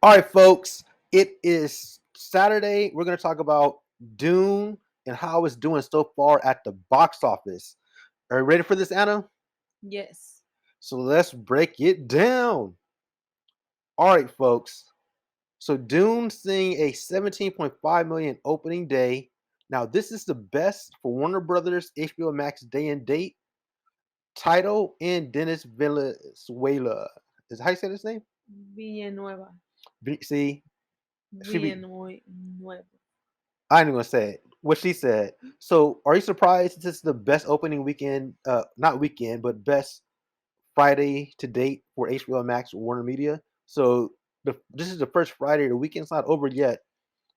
All right, folks, it is Saturday. We're going to talk about Dune and how it's doing so far at the box office. Are you ready for this, Anna? Yes. So let's break it down. All right, folks. So Dune seeing a 17.5 million opening day. Now, this is the best for Warner Brothers HBO Max day and date. Title and Dennis Venezuela. Is how you say this name? Villanueva. See, she be Villanueva. I ain't gonna say it. What she said. So, are you surprised this is the best opening weekend? Not weekend, but best Friday to date for HBO Max or Warner Media. So, this is the first Friday. The weekend's not over yet,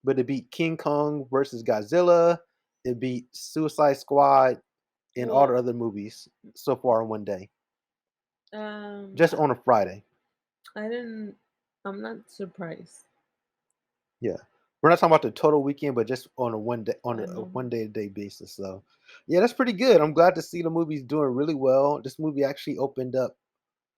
but it beat King Kong versus Godzilla. It beat Suicide Squad and all the Well, other movies so far in one day, um, just on a Friday. I didn't. I'm not surprised. Yeah. We're not talking about the total weekend, but just on a one day on I a know. one day to day basis. So yeah, that's pretty good. I'm glad to see the movie's doing really well. This movie actually opened up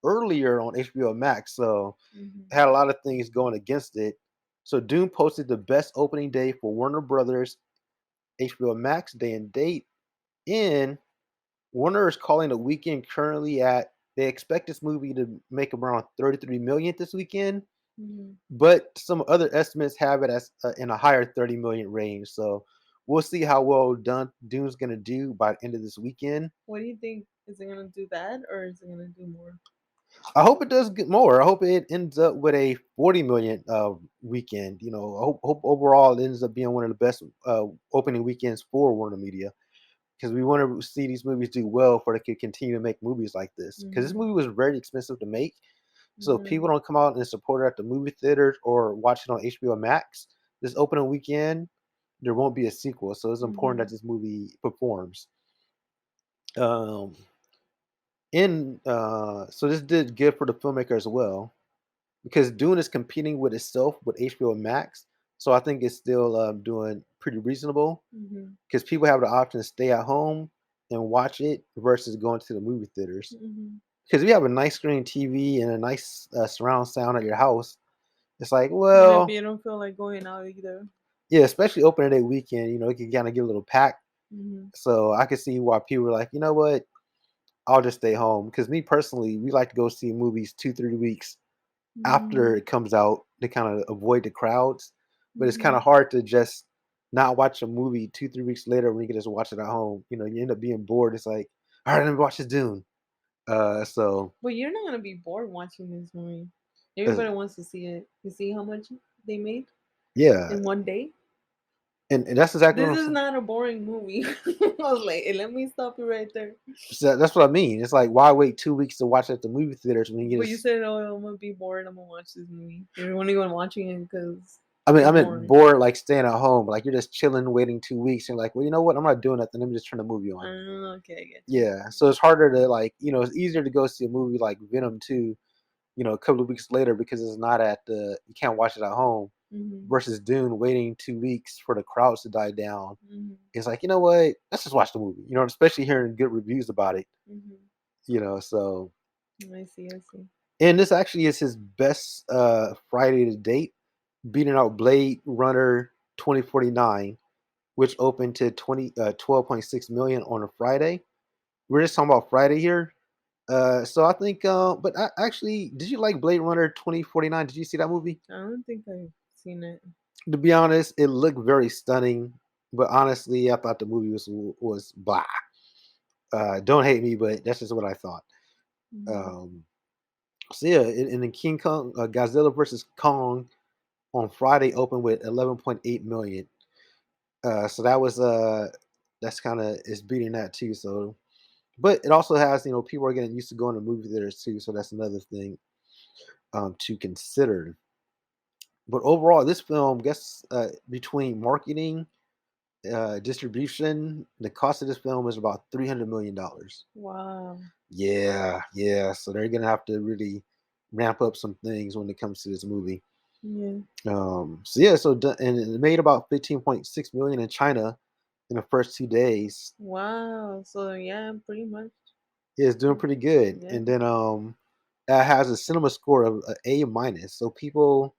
earlier on HBO Max, so it had a lot of things going against it. So Dune posted the best opening day for Warner Brothers HBO Max day and date. And Warner is calling the weekend currently at they expect this movie to make around 33 million this weekend, Hmm. but some other estimates have it as in a higher 30 million range. So we'll see how well done Dune's gonna do by the end of this weekend. What do you think? Is it gonna do that or is it gonna do more? I hope it does get more. I hope it ends up with a 40 million weekend. I hope overall it ends up being one of the best opening weekends for Warner Media because we want to see these movies do well for they can continue to make movies like this. Because this Hmm. movie was very expensive to make, so if Yeah. people don't come out and support it at the movie theaters or watch it on HBO Max this opening weekend, there won't be a sequel. So it's important Hmm. that this movie performs. Um, so this did good for the filmmaker as well because Dune is competing with itself with HBO Max. So I think it's still doing pretty reasonable Hmm. because people have the option to stay at home and watch it versus going to the movie theaters. Hmm. Because if you have a nice screen TV and a nice surround sound at your house, it's like, And if well, you don't feel like going out either. yeah, especially opening day weekend, it can kind of get a little packed. Hmm. So I can see why people are like, you know what, I'll just stay home. Because me personally, we like to go see movies 2, 3 weeks after Hmm. it comes out to kind of avoid the crowds. But it's kind Hmm. of hard to just not watch a movie 2, 3 weeks later when you can just watch it at home. You end up being bored. It's like, all right, let me watch this Dune. So But you're not gonna be bored watching this movie. uh, Everybody wants to see it. You see how much they made yeah, in one day? and that's exactly what This I'm is saying. not a boring movie. I was like, let me stop you right there. So that's what I mean. It's like why wait 2 weeks to watch it at the movie theaters when you can But you just said, "Oh, I'm gonna be bored. I'm gonna watch this movie." You're only going watching it because I mean, you're I meant bored. bored, like staying at home, like you're just chilling, waiting 2 weeks. And like, well, you know what? I'm not doing nothing. Let me just turn the movie on. Okay, I get you. Yeah. So it's harder to it's easier to go see a movie like Venom 2, a couple of weeks later because it's not you can't watch it at home Mhm. versus Dune waiting 2 weeks for the crowds to die down. Mhm. It's like, you know what? Let's just watch the movie, especially hearing good reviews about it, Mhm. so. I see. I see. And this actually is his best Friday to date, beating out Blade Runner 2049, which opened to 12.6 million on a Friday. We're just talking about Friday here. So I think, but actually, did you like Blade Runner 2049? Did you see that movie? I don't think I've seen it. To be honest, it looked very stunning, but honestly, I thought the movie was blah. Don't hate me, but that's just what I thought. Mhm. Um, so yeah, in the King Kong Godzilla versus Kong on Friday opened with 11.8 million. So that's kind of is beating that too. So, but it also has people are getting used to going to movie theaters too. So that's another thing to consider. But overall, this film, guess between marketing, distribution, the cost of this film is about $300 million. Wow. Yeah, yeah. So they're gonna have to really ramp up some things when it comes to this movie. Yeah. So yeah, and it made about 15.6 million in China in the first 2 days. Wow. So yeah, pretty much. Yeah, it's doing pretty good. Yeah. And then that has a cinema score of A minus. So people,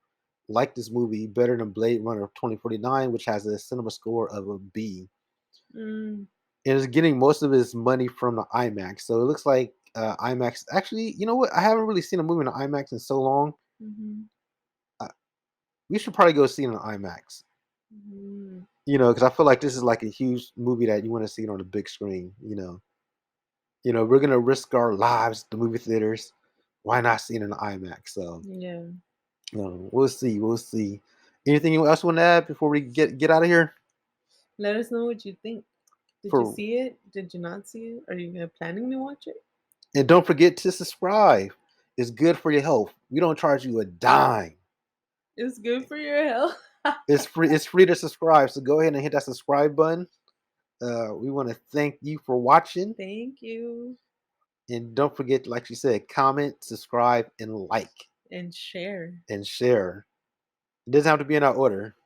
like this movie better than Blade Runner 2049, which has a cinema score of a B. Mm, And it's getting most of its money from the IMAX. So it looks like IMAX. Actually, you know what? I haven't really seen a movie in the IMAX in so long. mhm, Uh, we should probably go see it in the IMAX. mhm. Because I feel like this is like a huge movie that you want to see it on the big screen. We're gonna risk our lives at the movie theaters. Why not see it in the IMAX? So, Yeah. we'll see. We'll see. Anything else you want to add before we get out of here? Let us know what you think. Did you For see it? Did you not see it? Are you planning to watch it? And don't forget to subscribe. It's good for your health. We don't charge you a dime. It's good for your health. It's free. It's free to subscribe. So go ahead and hit that subscribe button. We want to thank you for watching, Thank you. and don't forget, like you said, comment, subscribe, and like And share and share. It doesn't have to be in our order.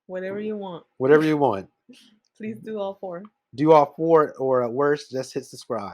whatever you want. Whatever you want. Please do all four. Do all four, or worse, just hit subscribe.